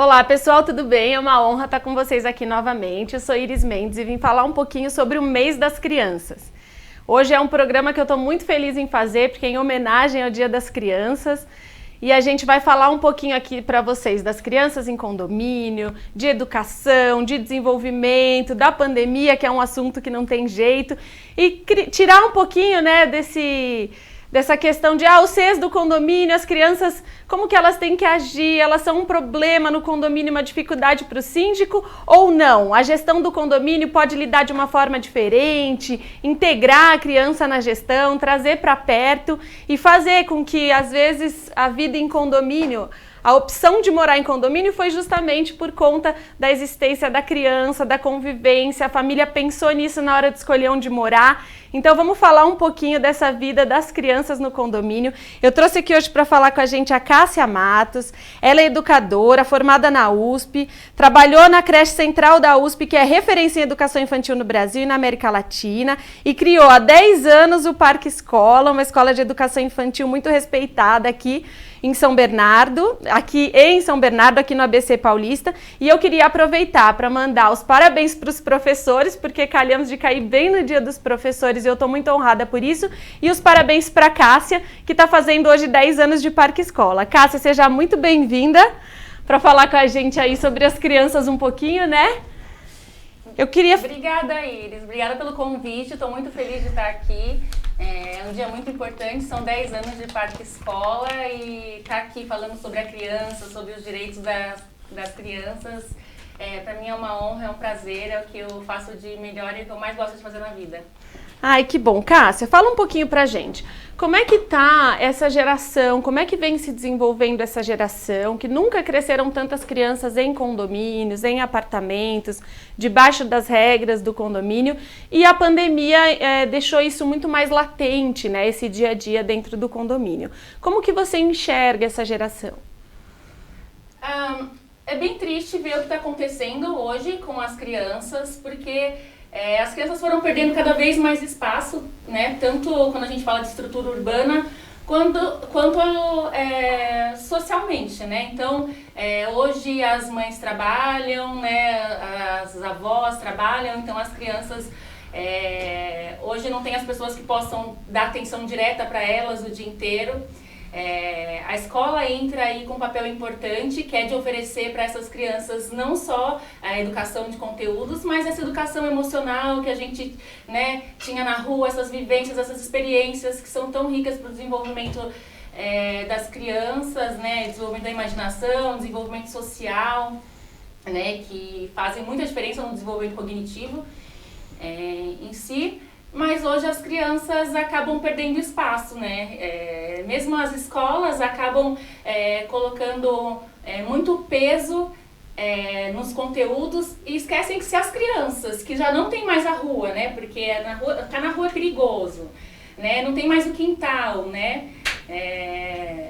Olá pessoal, tudo bem? É uma honra estar com vocês aqui novamente. Eu sou Iris Mendes e vim falar um pouquinho sobre o Mês das Crianças. Hoje é um programa que eu estou muito feliz em fazer, porque é em homenagem ao Dia das Crianças. E a gente vai falar um pouquinho aqui para vocês das crianças em condomínio, de educação, de desenvolvimento, da pandemia, que é um assunto que não tem jeito, e tirar um pouquinho, né, dessa questão de o CES do condomínio, as crianças, como que elas têm que agir, elas são um problema no condomínio, uma dificuldade para o síndico ou não? A gestão do condomínio pode lidar de uma forma diferente, integrar a criança na gestão, trazer para perto e fazer com que, às vezes, a vida em condomínio, a opção de morar em condomínio foi justamente por conta da existência da criança, da convivência, a família pensou nisso na hora de escolher onde morar. Então vamos falar um pouquinho dessa vida das crianças no condomínio. Eu trouxe aqui hoje para falar com a gente a Cássia Matos. Ela é educadora, formada na USP, trabalhou na creche central da USP, que é referência em educação infantil no Brasil e na América Latina, e criou há 10 anos o Parque Escola, uma escola de educação infantil muito respeitada aqui em São Bernardo, aqui no ABC Paulista. E eu queria aproveitar para mandar os parabéns para os professores, porque calhamos de cair bem no Dia dos Professores e eu estou muito honrada por isso. E os parabéns para a Cássia, que está fazendo hoje 10 anos de Parque Escola. Cássia, seja muito bem-vinda para falar com a gente aí sobre as crianças um pouquinho, né? Obrigada, Iris. Obrigada pelo convite. Estou muito feliz de estar aqui. É um dia muito importante, são 10 anos de Parque Escola e estar aqui falando sobre a criança, sobre os direitos das crianças, para mim é uma honra, é um prazer, é o que eu faço de melhor e o que eu mais gosto de fazer na vida. Ai, que bom. Cássia, fala um pouquinho pra gente. Como é que tá essa geração? Como é que vem se desenvolvendo essa geração? Que nunca cresceram tantas crianças em condomínios, em apartamentos, debaixo das regras do condomínio. E a pandemia deixou isso muito mais latente, né? Esse dia a dia dentro do condomínio. Como que você enxerga essa geração? É bem triste ver o que está acontecendo hoje com as crianças, porque as crianças foram perdendo cada vez mais espaço, né? Tanto quando a gente fala de estrutura urbana, quanto socialmente, né? Então, hoje as mães trabalham, né? As avós trabalham, então as crianças... hoje não tem as pessoas que possam dar atenção direta para elas o dia inteiro. A escola entra aí com um papel importante, que é de oferecer para essas crianças não só a educação de conteúdos, mas essa educação emocional que a gente, né, tinha na rua, essas vivências, essas experiências que são tão ricas para o desenvolvimento das crianças, né, desenvolvimento da imaginação, desenvolvimento social, né, que fazem muita diferença no desenvolvimento cognitivo em si. Mas hoje as crianças acabam perdendo espaço, né? Mesmo as escolas acabam colocando muito peso nos conteúdos e esquecem que se as crianças, que já não tem mais a rua, né? Porque tá na rua é perigoso, né? Não tem mais o quintal, né?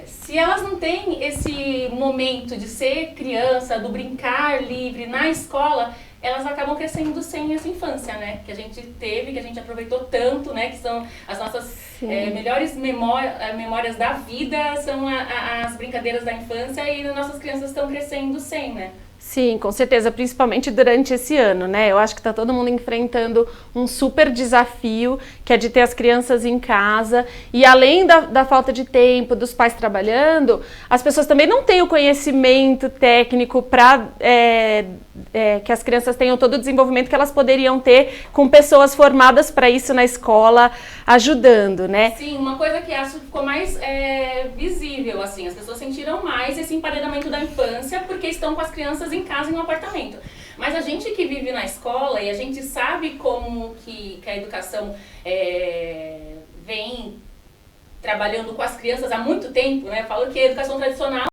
Se elas não têm esse momento de ser criança, do brincar livre na escola, elas acabam crescendo sem essa infância, né? Que a gente teve, que a gente aproveitou tanto, né? Que são as nossas melhores memórias da vida, são as brincadeiras da infância e as nossas crianças estão crescendo sem, né? Sim, com certeza, principalmente durante esse ano, né? Eu acho que está todo mundo enfrentando um super desafio, que é de ter as crianças em casa. E além da falta de tempo, dos pais trabalhando, as pessoas também não têm o conhecimento técnico para que as crianças tenham todo o desenvolvimento que elas poderiam ter com pessoas formadas para isso na escola, ajudando, né? Sim, uma coisa que acho que ficou mais visível, assim, as pessoas sentiram mais esse emparedamento da infância porque estão com as crianças em casa, em um apartamento. Mas a gente que vive na escola e a gente sabe como que a educação vem trabalhando com as crianças há muito tempo, né? Eu falo que a educação tradicional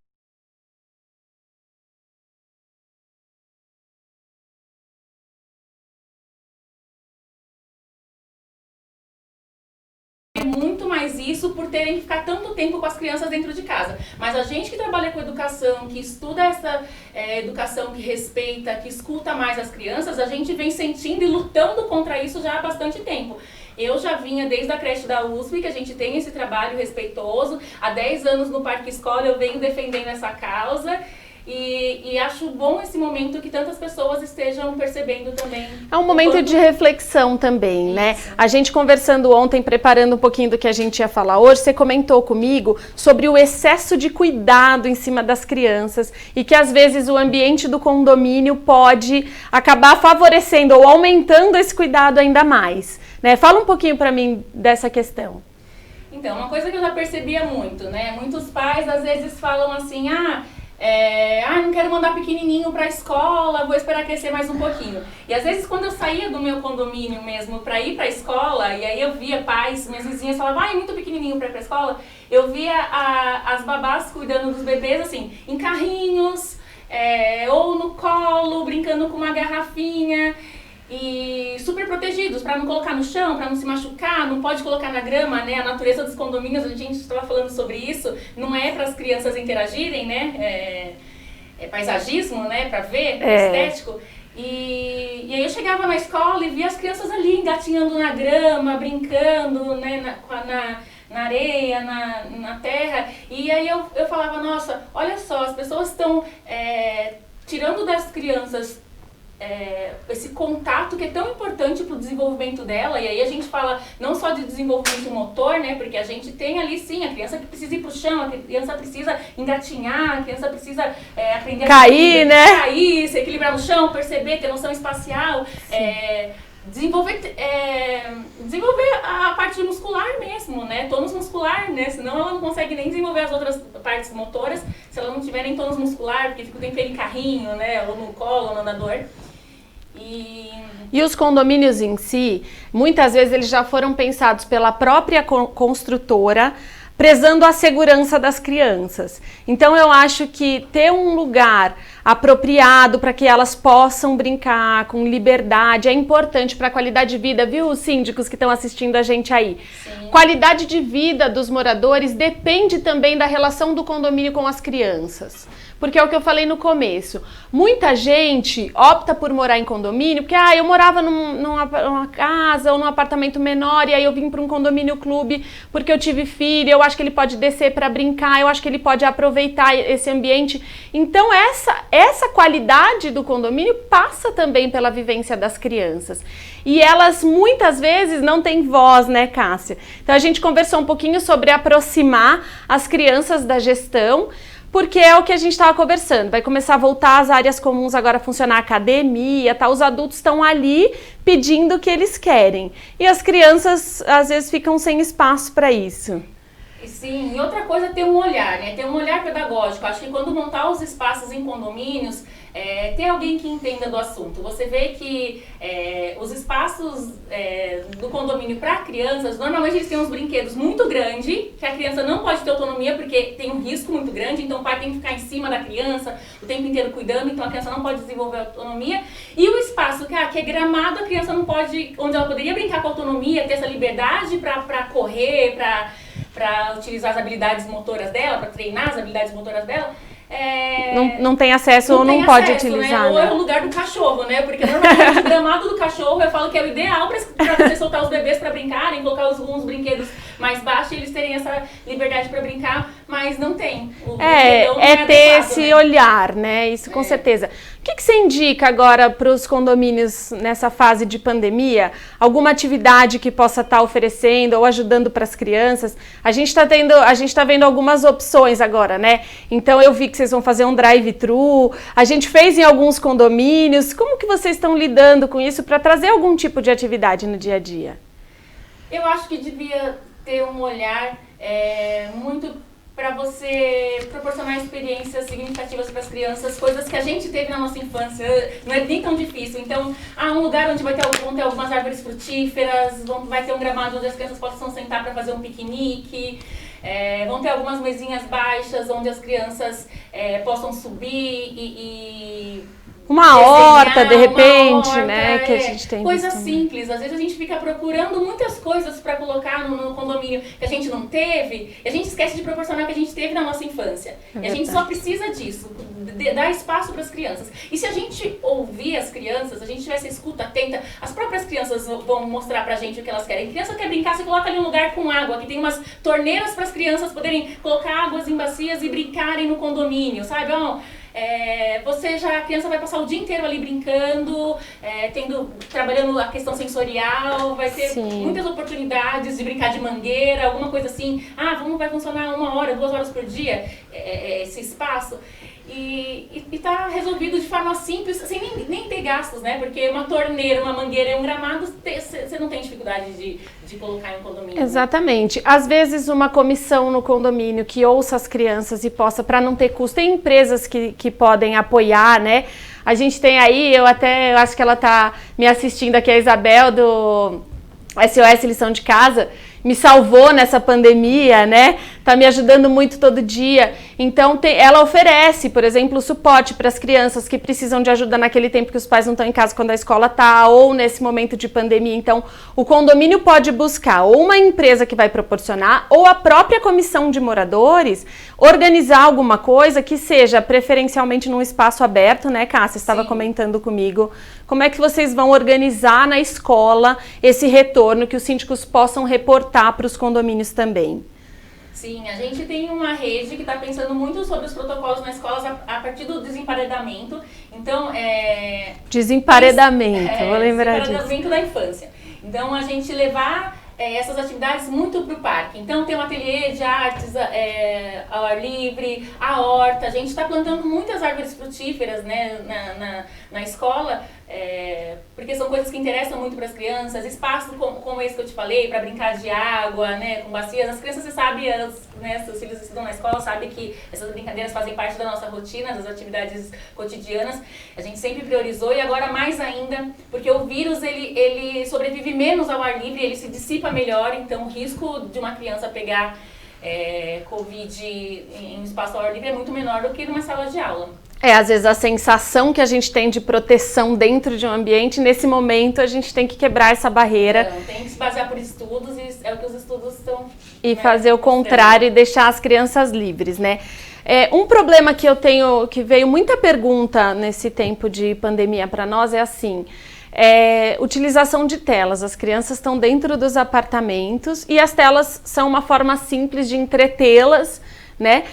muito mais isso por terem que ficar tanto tempo com as crianças dentro de casa. Mas a gente que trabalha com educação, que estuda essa educação que respeita, que escuta mais as crianças, a gente vem sentindo e lutando contra isso já há bastante tempo. Eu já vinha desde a creche da USP, que a gente tem esse trabalho respeitoso. Há 10 anos no Parque Escola eu venho defendendo essa causa. E acho bom esse momento que tantas pessoas estejam percebendo também. É um momento de reflexão também, né? A gente conversando ontem, preparando um pouquinho do que a gente ia falar hoje, você comentou comigo sobre o excesso de cuidado em cima das crianças e que às vezes o ambiente do condomínio pode acabar favorecendo ou aumentando esse cuidado ainda mais, né? Fala um pouquinho para mim dessa questão. Então, uma coisa que eu já percebia muito, né? Muitos pais às vezes falam assim, não quero mandar pequenininho pra escola, vou esperar crescer mais um pouquinho. E às vezes quando eu saía do meu condomínio mesmo pra ir pra escola, e aí eu via pais, minhas vizinhas falavam, é muito pequenininho pra ir pra escola, eu via as babás cuidando dos bebês assim, em carrinhos, ou no colo, brincando com uma garrafinha. E super protegidos, para não colocar no chão, para não se machucar, não pode colocar na grama, né? A natureza dos condomínios, a gente estava falando sobre isso, não é para as crianças interagirem, né? É paisagismo, né? Para ver, estético. E aí eu chegava na escola e via as crianças ali engatinhando na grama, brincando, né? Na areia, na terra. E aí eu falava, nossa, olha só, as pessoas estão tirando das crianças esse contato que é tão importante para o desenvolvimento dela, e aí a gente fala não só de desenvolvimento motor, né, porque a gente tem ali sim a criança que precisa ir pro chão, a criança precisa engatinhar, a criança precisa aprender cair, né? Cair, se equilibrar no chão, perceber, ter noção espacial, desenvolver a parte muscular mesmo, né, tônus muscular, né, senão ela não consegue nem desenvolver as outras partes motoras se ela não tiver nem tônus muscular, porque fica o tempo inteiro em carrinho, né, ou no colo, ou no andador. E os condomínios em si, muitas vezes eles já foram pensados pela própria construtora, prezando a segurança das crianças. Então eu acho que ter um lugar apropriado para que elas possam brincar com liberdade é importante para a qualidade de vida, viu, os síndicos que estão assistindo a gente aí? Sim. Qualidade de vida dos moradores depende também da relação do condomínio com as crianças. Porque é o que eu falei no começo, muita gente opta por morar em condomínio, porque eu morava numa casa ou num apartamento menor e aí eu vim para um condomínio clube porque eu tive filho, eu acho que ele pode descer para brincar, eu acho que ele pode aproveitar esse ambiente. Então essa qualidade do condomínio passa também pela vivência das crianças. E elas muitas vezes não têm voz, né, Cássia? Então a gente conversou um pouquinho sobre aproximar as crianças da gestão, porque é o que a gente estava conversando, vai começar a voltar as áreas comuns agora a funcionar, a academia, tá? Os adultos estão ali pedindo o que eles querem. E as crianças, às vezes, ficam sem espaço para isso. Sim, e outra coisa é ter um olhar, né? Ter um olhar pedagógico. Acho que quando montar os espaços em condomínios, ter alguém que entenda do assunto. Você vê que os espaços do condomínio para crianças, normalmente eles têm uns brinquedos muito grandes, que a criança não pode ter autonomia porque tem um risco muito grande, então o pai tem que ficar em cima da criança o tempo inteiro cuidando, então a criança não pode desenvolver autonomia. E o espaço que é gramado, a criança não pode, onde ela poderia brincar com autonomia, ter essa liberdade para correr, para utilizar as habilidades motoras dela, para treinar as habilidades motoras dela. Não tem acesso ou não pode utilizar. Né? Ou é o lugar do cachorro, né? Porque normalmente o gramado do cachorro eu falo que é o ideal para você soltar os bebês para brincarem, colocar alguns brinquedos mais baixos e eles terem essa liberdade para brincar, mas não tem. Ter esse olhar, né? Isso com certeza. O que você indica agora para os condomínios nessa fase de pandemia? Alguma atividade que possa estar oferecendo ou ajudando para as crianças? A gente está vendo algumas opções agora, né? Então eu vi que vocês vão fazer um drive-thru, a gente fez em alguns condomínios. Como que vocês estão lidando com isso para trazer algum tipo de atividade no dia a dia? Eu acho que devia ter um olhar muito para você proporcionar experiências significativas para as crianças, coisas que a gente teve na nossa infância, não é nem tão difícil. Então, um lugar onde vão ter algumas árvores frutíferas, vai ter um gramado onde as crianças possam sentar para fazer um piquenique, vão ter algumas mesinhas baixas onde as crianças possam subir e uma horta, de repente, né, que a gente tem coisa simples. Às vezes a gente fica procurando muitas coisas para colocar no condomínio que a gente não teve, e a gente esquece de proporcionar o que a gente teve na nossa infância. E a gente só precisa disso, dar espaço para as crianças. E se a gente ouvir as crianças, a gente tiver essa escuta atenta, as próprias crianças vão mostrar pra gente o que elas querem. A criança quer brincar, você coloca ali um lugar com água, que tem umas torneiras para as crianças poderem colocar águas em bacias e brincarem no condomínio, sabe? a criança vai passar o dia inteiro ali brincando, trabalhando a questão sensorial, vai ter muitas oportunidades de brincar de mangueira, alguma coisa assim. Vai funcionar 1 hora, 2 horas por dia, esse espaço. E tá resolvido de forma simples, sem nem ter gastos, né? Porque uma torneira, uma mangueira e um gramado, você não tem dificuldade de colocar em um condomínio. Exatamente. Às vezes uma comissão no condomínio que ouça as crianças e possa, para não ter custo, tem empresas que podem apoiar, né? A gente tem aí, eu acho que ela tá me assistindo aqui, a Isabel do SOS Lição de Casa, me salvou nessa pandemia, né? Tá me ajudando muito todo dia. Então, ela oferece, por exemplo, suporte para as crianças que precisam de ajuda naquele tempo que os pais não estão em casa quando a escola tá, ou nesse momento de pandemia. Então, o condomínio pode buscar ou uma empresa que vai proporcionar, ou a própria comissão de moradores organizar alguma coisa que seja preferencialmente num espaço aberto, né, Cássia? Você estava comentando comigo. Como é que vocês vão organizar na escola esse retorno que os síndicos possam reportar para os condomínios também? Sim, a gente tem uma rede que está pensando muito sobre os protocolos nas escolas a partir do desemparedamento. Então, Desemparedamento, vou lembrar disso. Desemparedamento da infância. Então, a gente levar essas atividades muito para o parque. Então, tem um ateliê de artes ao ar livre, a horta. A gente está plantando muitas árvores frutíferas, né, na escola, porque são coisas que interessam muito para as crianças. Espaços como esse que eu te falei, para brincar de água, né, com bacias. As crianças, você sabe, seus filhos estudam na escola, sabem que essas brincadeiras fazem parte da nossa rotina, das atividades cotidianas. A gente sempre priorizou e agora mais ainda, porque o vírus ele sobrevive menos ao ar livre, ele se dissipa melhor, então o risco de uma criança pegar Covid em um espaço ao ar livre é muito menor do que numa sala de aula. Às vezes a sensação que a gente tem de proteção dentro de um ambiente, nesse momento a gente tem que quebrar essa barreira. Não, tem que se basear por estudos e é o que os estudos estão... E fazer o contrário e deixar as crianças livres, né? Um problema que eu tenho, que veio muita pergunta nesse tempo de pandemia para nós é assim... utilização de telas. As crianças estão dentro dos apartamentos e as telas são uma forma simples de entretê-las, né?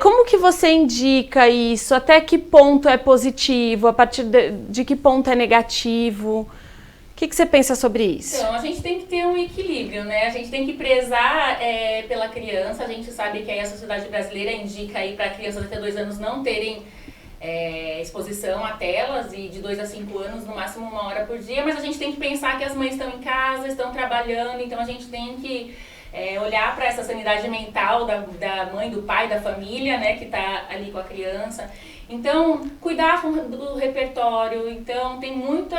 Como que você indica isso? Até que ponto é positivo? A partir de que ponto é negativo? O que você pensa sobre isso? Então, a gente tem que ter um equilíbrio, né? A gente tem que prezar pela criança. A gente sabe que aí a sociedade brasileira indica aí para crianças até 2 anos não terem exposição a telas e de 2 a 5 anos, no máximo 1 hora por dia, mas a gente tem que pensar que as mães estão em casa, estão trabalhando, então a gente tem que olhar para essa sanidade mental da mãe, do pai, da família, né, que está ali com a criança. Então, cuidar do repertório, então tem muito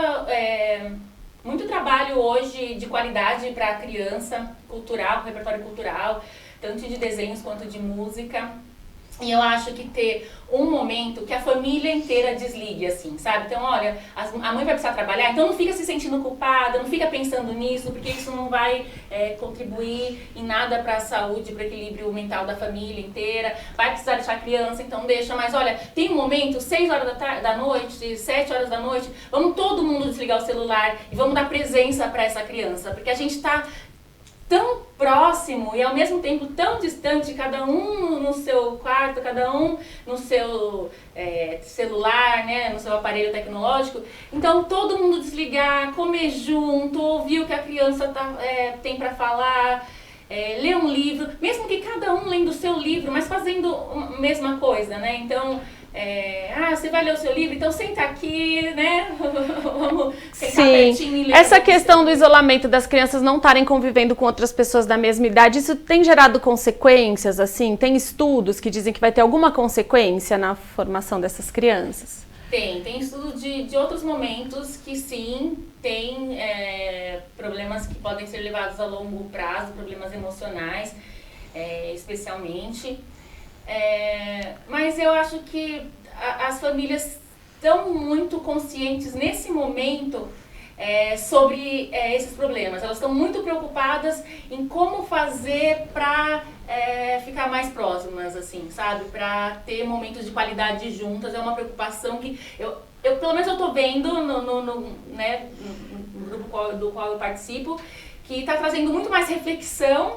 trabalho hoje de qualidade para a criança, cultural, repertório cultural, tanto de desenhos quanto de música. E eu acho que ter um momento que a família inteira desligue, assim, sabe? Então, olha, a mãe vai precisar trabalhar, então não fica se sentindo culpada, não fica pensando nisso, porque isso não vai contribuir em nada para a saúde, para o equilíbrio mental da família inteira. Vai precisar deixar a criança, então deixa. Mas olha, tem um momento, 6 horas da noite, 7 horas da noite, vamos todo mundo desligar o celular e vamos dar presença para essa criança, porque a gente está tão próximo e ao mesmo tempo tão distante, cada um no seu quarto, cada um no seu celular, né, no seu aparelho tecnológico. Então todo mundo desligar, comer junto, ouvir o que a criança tem para falar, ler um livro, mesmo que cada um lendo o seu livro, mas fazendo a mesma coisa, né? Então você vai ler o seu livro, então senta aqui, né? Vamos sentar pertinho e ler. Essa questão do isolamento das crianças não estarem convivendo com outras pessoas da mesma idade, isso tem gerado consequências, assim? Tem estudos que dizem que vai ter alguma consequência na formação dessas crianças? Tem estudo de outros momentos que sim, tem problemas que podem ser levados a longo prazo, problemas emocionais, especialmente. Mas eu acho que as famílias estão muito conscientes nesse momento sobre esses problemas. Elas estão muito preocupadas em como fazer para ficar mais próximas, assim, sabe? Para ter momentos de qualidade juntas. É uma preocupação que eu pelo menos eu estou vendo no grupo do qual eu participo, que está trazendo muito mais reflexão.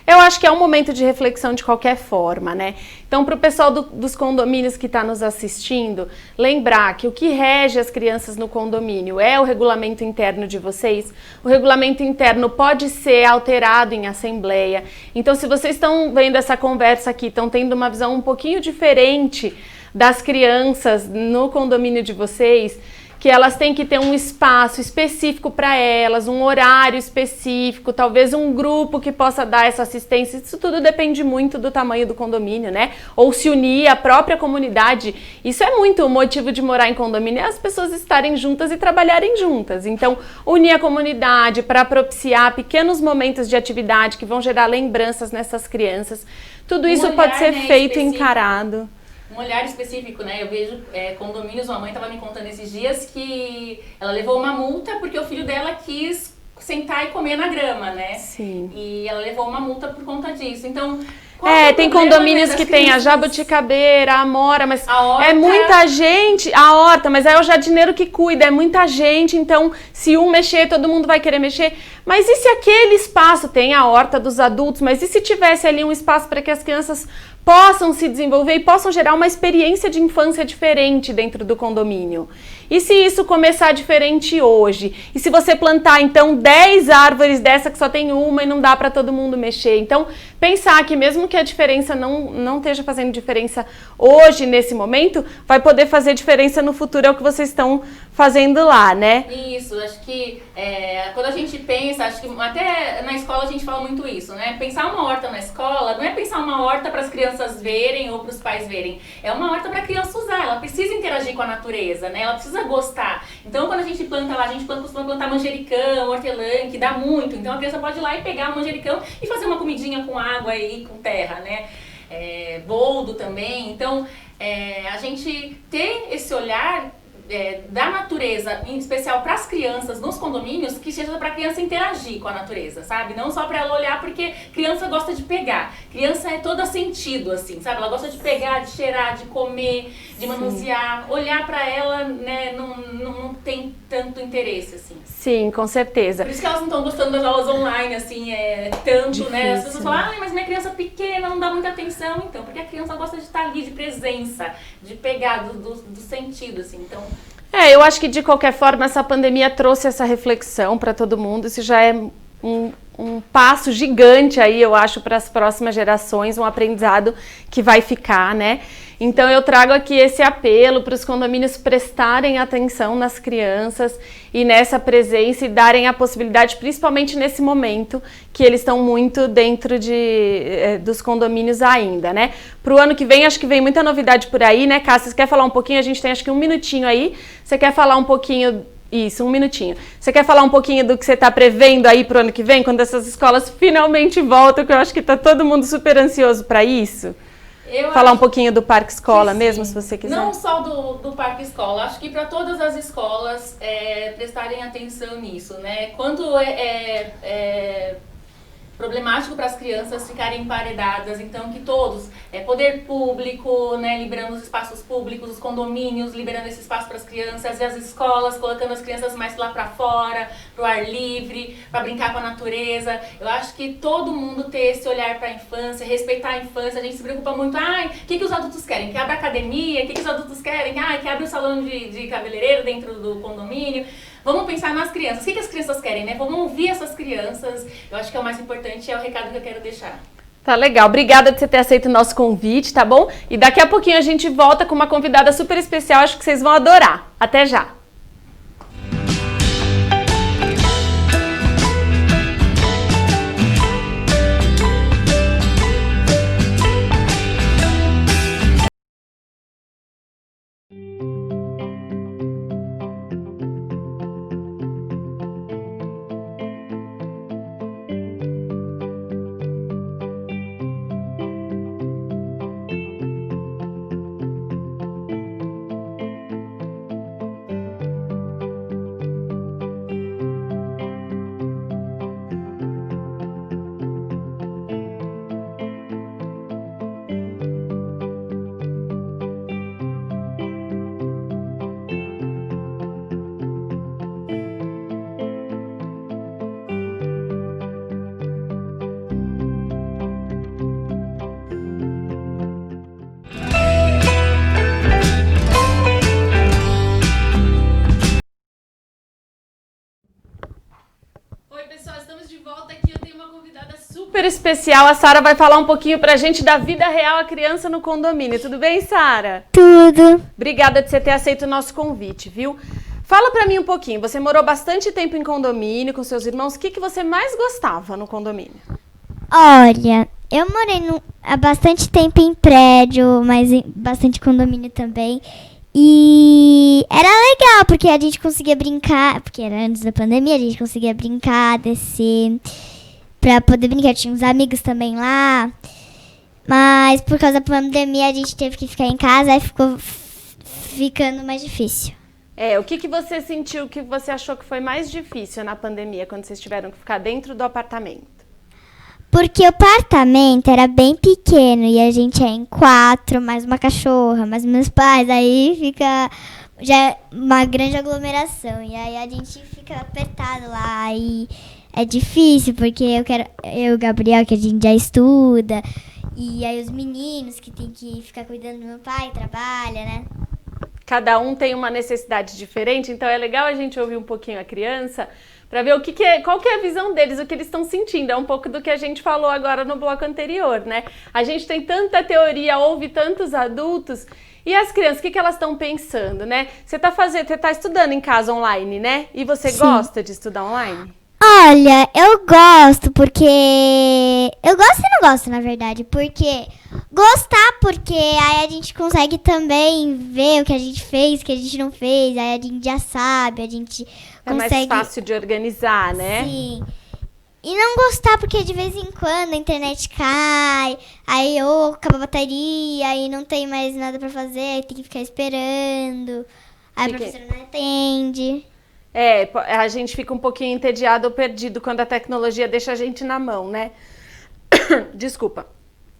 Eu acho que é um momento de reflexão de qualquer forma, né? Então, para o pessoal dos condomínios que está nos assistindo, lembrar que o que rege as crianças no condomínio é o regulamento interno de vocês. O regulamento interno pode ser alterado em assembleia. Então, se vocês estão vendo essa conversa aqui, estão tendo uma visão um pouquinho diferente das crianças no condomínio de vocês, que elas têm que ter um espaço específico para elas, um horário específico, talvez um grupo que possa dar essa assistência. Isso tudo depende muito do tamanho do condomínio, né? Ou se unir à própria comunidade. Isso é muito o motivo de morar em condomínio, é as pessoas estarem juntas e trabalharem juntas. Então, unir a comunidade para propiciar pequenos momentos de atividade que vão gerar lembranças nessas crianças. Tudo isso pode ser feito e encarado. Um olhar específico, né? Eu vejo condomínios, uma mãe estava me contando esses dias que ela levou uma multa porque o filho dela quis sentar e comer na grama, né? Sim. E ela levou uma multa por conta disso. Então, tem condomínios que tem a jabuticabeira, a amora, mas é muita gente, a horta, mas é o jardineiro que cuida, é muita gente, então se um mexer, todo mundo vai querer mexer. Mas e se aquele espaço tem a horta dos adultos, mas e se tivesse ali um espaço para que as crianças possam se desenvolver e possam gerar uma experiência de infância diferente dentro do condomínio? E se isso começar diferente hoje? E se você plantar, então, 10 árvores dessa que só tem uma e não dá para todo mundo mexer? Então, pensar que mesmo que a diferença não esteja fazendo diferença hoje, nesse momento, vai poder fazer diferença no futuro, é o que vocês estão fazendo lá, né? Isso, acho que quando a gente pensa, acho que até na escola a gente fala muito isso, né? Pensar uma horta na escola não é pensar uma horta para as crianças verem ou para os pais verem. É uma horta para a criança usar, ela precisa interagir com a natureza, né? Ela precisa gostar. Então, quando a gente planta lá, a gente costuma plantar manjericão, hortelã, que dá muito. Então, a criança pode ir lá e pegar o manjericão e fazer uma comidinha com água e com terra, né? Boldo também. Então, a gente ter esse olhar da natureza, em especial para as crianças nos condomínios, que seja para a criança interagir com a natureza, sabe? Não só para ela olhar, porque criança gosta de pegar. Criança é toda sentido, assim, sabe? Ela gosta de pegar, de cheirar, de comer, de manusear. Sim. Olhar para ela, né, não tem tanto interesse, assim. Sim, com certeza. Por isso que elas não estão gostando das aulas online, assim, tanto, difícil, né? As pessoas falam, mas minha criança pequena não dá muita atenção. Então, porque a criança gosta de estar ali, de presença, de pegar, do sentido, assim, então... Eu acho que de qualquer forma essa pandemia trouxe essa reflexão para todo mundo. Isso já é um passo gigante aí, eu acho, para as próximas gerações, um aprendizado que vai ficar, né? Então eu trago aqui esse apelo para os condomínios prestarem atenção nas crianças e nessa presença e darem a possibilidade, principalmente nesse momento, que eles estão muito dentro dos condomínios ainda, né? Para o ano que vem, acho que vem muita novidade por aí, né, Cássia? Você quer falar um pouquinho? A gente tem acho que um minutinho aí. Você quer falar um pouquinho... Isso, um minutinho. Você quer falar um pouquinho do que você está prevendo aí para o ano que vem, quando essas escolas finalmente voltam, que eu acho que está todo mundo super ansioso para isso? Falar um pouquinho do Parque Escola mesmo, se você quiser. Não só do Parque Escola, acho que para todas as escolas prestarem atenção nisso, né? Quanto problemático para as crianças ficarem emparedadas, então que todos, poder público, né, liberando os espaços públicos, os condomínios liberando esse espaço para as crianças, e as escolas colocando as crianças mais lá para fora, para o ar livre, para brincar com a natureza. Eu acho que todo mundo ter esse olhar para a infância, respeitar a infância. A gente se preocupa muito, o que os adultos querem? Que abra academia? O que os adultos querem? Que abre o salão de cabeleireiro dentro do condomínio. Vamos pensar nas crianças. O que as crianças querem, né? Vamos ouvir essas crianças. Eu acho que é o mais importante, é o recado que eu quero deixar. Tá legal. Obrigada de você ter aceito o nosso convite, tá bom? E daqui a pouquinho a gente volta com uma convidada super especial. Acho que vocês vão adorar. Até já! especial, a Sara vai falar um pouquinho pra gente da vida real a criança no condomínio. Tudo bem, Sara? Tudo. Obrigada de você ter aceito o nosso convite, viu? Fala pra mim um pouquinho, você morou bastante tempo em condomínio com seus irmãos, o que você mais gostava no condomínio? Olha, eu morei há bastante tempo em prédio, mas em bastante condomínio também. E era legal, porque a gente conseguia brincar, porque era antes da pandemia, a gente conseguia brincar, descer, pra poder brincar. Tinha uns amigos também lá, mas por causa da pandemia a gente teve que ficar em casa, aí ficou ficando mais difícil. O que você sentiu, o que você achou que foi mais difícil na pandemia, quando vocês tiveram que ficar dentro do apartamento? Porque o apartamento era bem pequeno e a gente é em 4, mais uma cachorra, mais meus pais, aí fica já uma grande aglomeração. E aí a gente fica apertado lá e é difícil, porque eu e o Gabriel, que a gente já estuda, e aí os meninos que tem que ficar cuidando do meu pai, trabalha, né? Cada um tem uma necessidade diferente, então é legal a gente ouvir um pouquinho a criança para ver qual que é a visão deles, o que eles estão sentindo. É um pouco do que a gente falou agora no bloco anterior, né? A gente tem tanta teoria, ouve tantos adultos, e as crianças, o que elas estão pensando, né? Você tá estudando em casa online, né? E você Sim. gosta de estudar online? Olha, eu gosto porque... Eu gosto e não gosto, na verdade. Porque... Gostar porque aí a gente consegue também ver o que a gente fez, o que a gente não fez. Aí a gente já sabe, a gente consegue... É mais fácil de organizar, né? Sim. E não gostar porque de vez em quando a internet cai, aí ou acaba a bateria, aí não tem mais nada pra fazer, aí tem que ficar esperando. Aí a professora não atende. A gente fica um pouquinho entediado ou perdido quando a tecnologia deixa a gente na mão, né? Desculpa.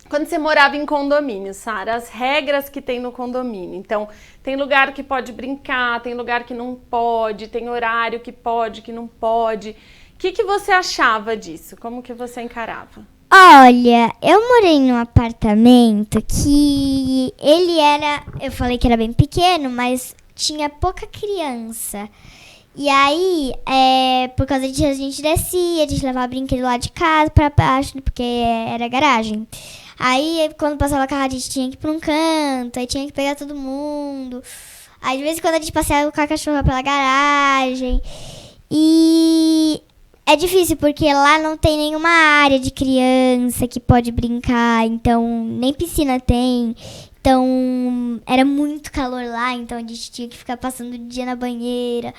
Quando você morava em condomínio, Sara, as regras que tem no condomínio. Então, tem lugar que pode brincar, tem lugar que não pode, tem horário que pode, que não pode. O que você achava disso? Como que você encarava? Olha, eu morei num apartamento que ele era... Eu falei que era bem pequeno, mas tinha pouca criança. E aí, por causa disso, a gente descia, a gente levava brinquedo lá de casa pra baixo, porque era garagem. Aí, quando passava carro, a gente tinha que ir pra um canto, aí tinha que pegar todo mundo. Aí, de vez em quando, a gente passeava com a cachorra pela garagem. E é difícil, porque lá não tem nenhuma área de criança que pode brincar, então nem piscina tem. Então, era muito calor lá, então a gente tinha que ficar passando o dia na banheira.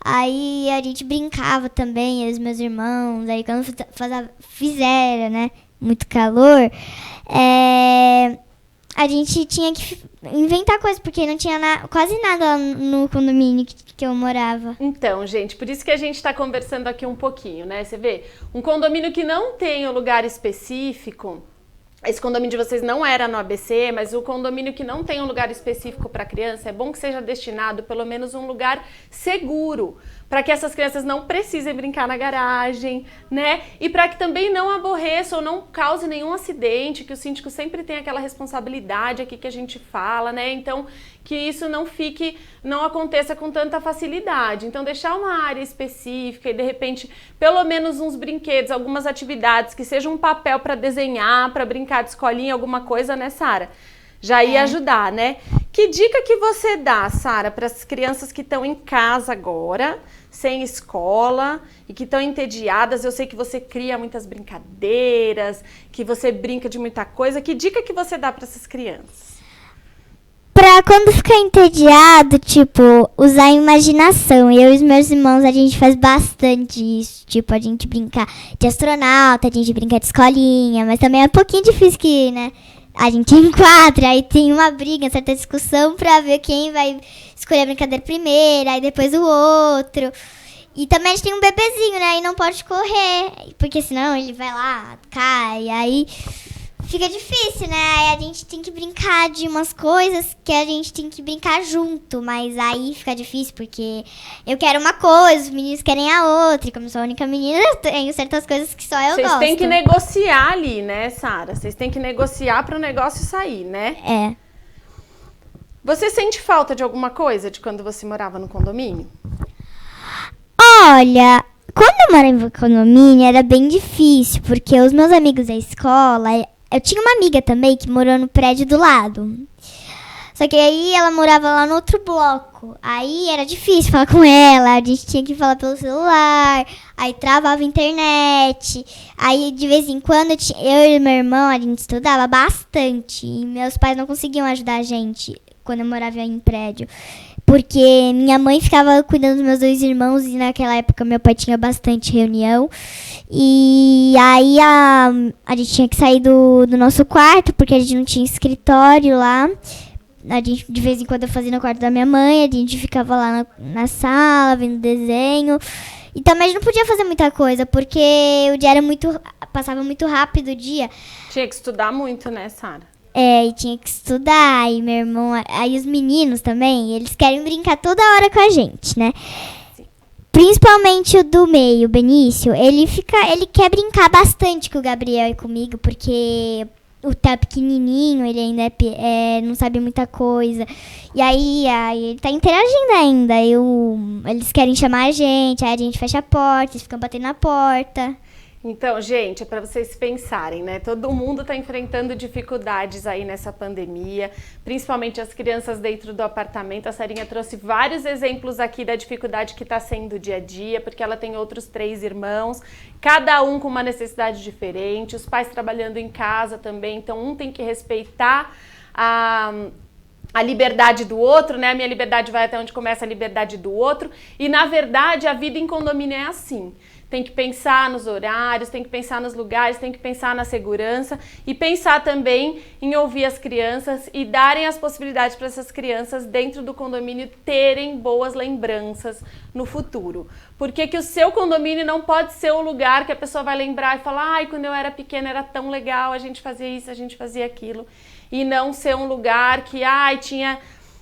Aí a gente brincava também, eu e os meus irmãos. Aí quando fizeram, né, muito calor, a gente tinha que inventar coisas, porque não tinha quase nada no condomínio que eu morava. Então, gente, por isso que a gente está conversando aqui um pouquinho, né? Você vê, um condomínio que não tem um lugar específico... Esse condomínio de vocês não era no ABC, mas o condomínio que não tem um lugar específico para criança, é bom que seja destinado pelo menos um lugar seguro, para que essas crianças não precisem brincar na garagem, né? E para que também não aborreça ou não cause nenhum acidente, que o síndico sempre tem aquela responsabilidade aqui que a gente fala, né? Então, que isso não aconteça com tanta facilidade. Então, deixar uma área específica e, de repente, pelo menos uns brinquedos, algumas atividades, que seja um papel para desenhar, para brincar de escolinha, alguma coisa, né, Sara? Já ia ajudar, né? Que dica que você dá, Sara, para as crianças que estão em casa agora, sem escola e que estão entediadas? Eu sei que você cria muitas brincadeiras, que você brinca de muita coisa. Que dica que você dá para essas crianças? Pra quando ficar entediado, tipo, usar a imaginação. Eu e os meus irmãos, a gente faz bastante isso. Tipo, a gente brincar de astronauta, a gente brinca de escolinha, mas também é um pouquinho difícil que, né? A gente é em 4, aí tem uma briga, certa discussão pra ver quem vai escolher a brincadeira primeiro, aí depois o outro. E também a gente tem um bebezinho, né? E não pode correr, porque senão ele vai lá, cai, aí fica difícil, né? Aí a gente tem que brincar de umas coisas que a gente tem que brincar junto, mas aí fica difícil porque eu quero uma coisa, os meninos querem a outra, e como eu sou a única menina, eu tenho certas coisas que só eu gosto. Vocês têm que negociar ali, né, Sara? Vocês têm que negociar para o negócio sair, né? É. Você sente falta de alguma coisa de quando você morava no condomínio? Olha, Quando eu morava em condomínio, era bem difícil, porque os meus amigos da escola... Eu tinha uma amiga também que morou no prédio do lado. Só que aí ela morava lá no outro bloco. Aí era difícil falar com ela, a gente tinha que falar pelo celular, aí travava a internet. Aí de vez em quando eu e meu irmão, a gente estudava bastante. E meus pais não conseguiam ajudar a gente quando eu morava em prédio. Porque minha mãe ficava cuidando dos meus 2 irmãos e naquela época meu pai tinha bastante reunião. E aí a gente tinha que sair do nosso quarto porque a gente não tinha escritório lá. A gente, de vez em quando, eu fazia no quarto da minha mãe, a gente ficava lá na sala, vendo desenho. E também a gente não podia fazer muita coisa, porque o dia passava muito rápido o dia. Tinha que estudar muito, né, Sara? E tinha que estudar, e meu irmão... Aí os meninos também, eles querem brincar toda hora com a gente, né? Sim. Principalmente o do meio, o Benício, ele quer brincar bastante com o Gabriel e comigo, porque... O tá pequenininho, ele ainda não sabe muita coisa. E aí ele tá interagindo ainda. Eles querem chamar a gente, aí a gente fecha a porta, eles ficam batendo na porta. Então, gente, é para vocês pensarem, né? Todo mundo está enfrentando dificuldades aí nessa pandemia, principalmente as crianças dentro do apartamento. A Sarinha trouxe vários exemplos aqui da dificuldade que está sendo o dia a dia, porque ela tem outros 3 irmãos, cada um com uma necessidade diferente, os pais trabalhando em casa também, então um tem que respeitar a liberdade do outro, né? A minha liberdade vai até onde começa a liberdade do outro. E, na verdade, a vida em condomínio é assim. Tem que pensar nos horários, tem que pensar nos lugares, tem que pensar na segurança e pensar também em ouvir as crianças e darem as possibilidades para essas crianças dentro do condomínio terem boas lembranças no futuro. Por que o seu condomínio não pode ser o lugar que a pessoa vai lembrar e falar: ai, quando eu era pequena era tão legal, a gente fazia isso, a gente fazia aquilo. E não ser um lugar que, tinha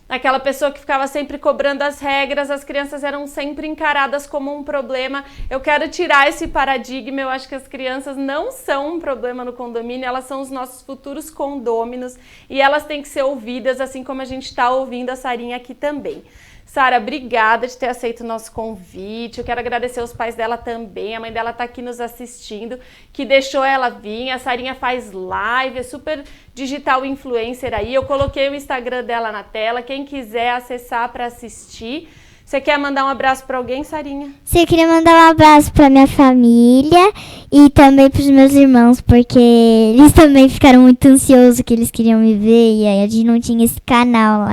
aquela pessoa que ficava sempre cobrando as regras, as crianças eram sempre encaradas como um problema. Eu quero tirar esse paradigma, eu acho que as crianças não são um problema no condomínio, elas são os nossos futuros condôminos e elas têm que ser ouvidas, assim como a gente está ouvindo a Sarinha aqui também. Sara, obrigada de ter aceito o nosso convite. Eu quero agradecer os pais dela também. A mãe dela está aqui nos assistindo, que deixou ela vir. A Sarinha faz live, é super digital influencer aí. Eu coloquei o Instagram dela na tela. Quem quiser acessar para assistir. Você quer mandar um abraço para alguém, Sarinha? Sim, eu queria mandar um abraço para minha família e também para os meus irmãos, porque eles também ficaram muito ansiosos que eles queriam me ver e aí a gente não tinha esse canal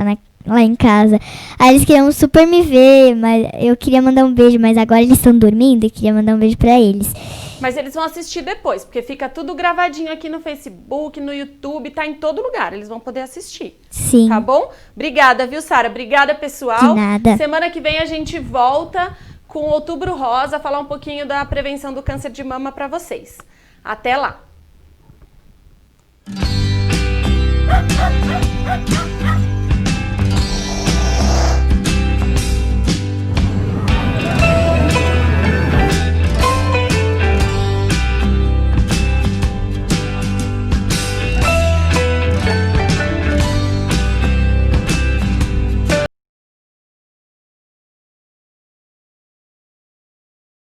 lá em casa. Aí eles queriam super me ver, mas eu queria mandar um beijo, mas agora eles estão dormindo e queria mandar um beijo pra eles. Mas eles vão assistir depois, porque fica tudo gravadinho aqui no Facebook, no YouTube, tá em todo lugar, eles vão poder assistir. Sim. Tá bom? Obrigada, viu, Sara? Obrigada, pessoal. De nada. Semana que vem a gente volta com Outubro Rosa, falar um pouquinho da prevenção do câncer de mama pra vocês. Até lá!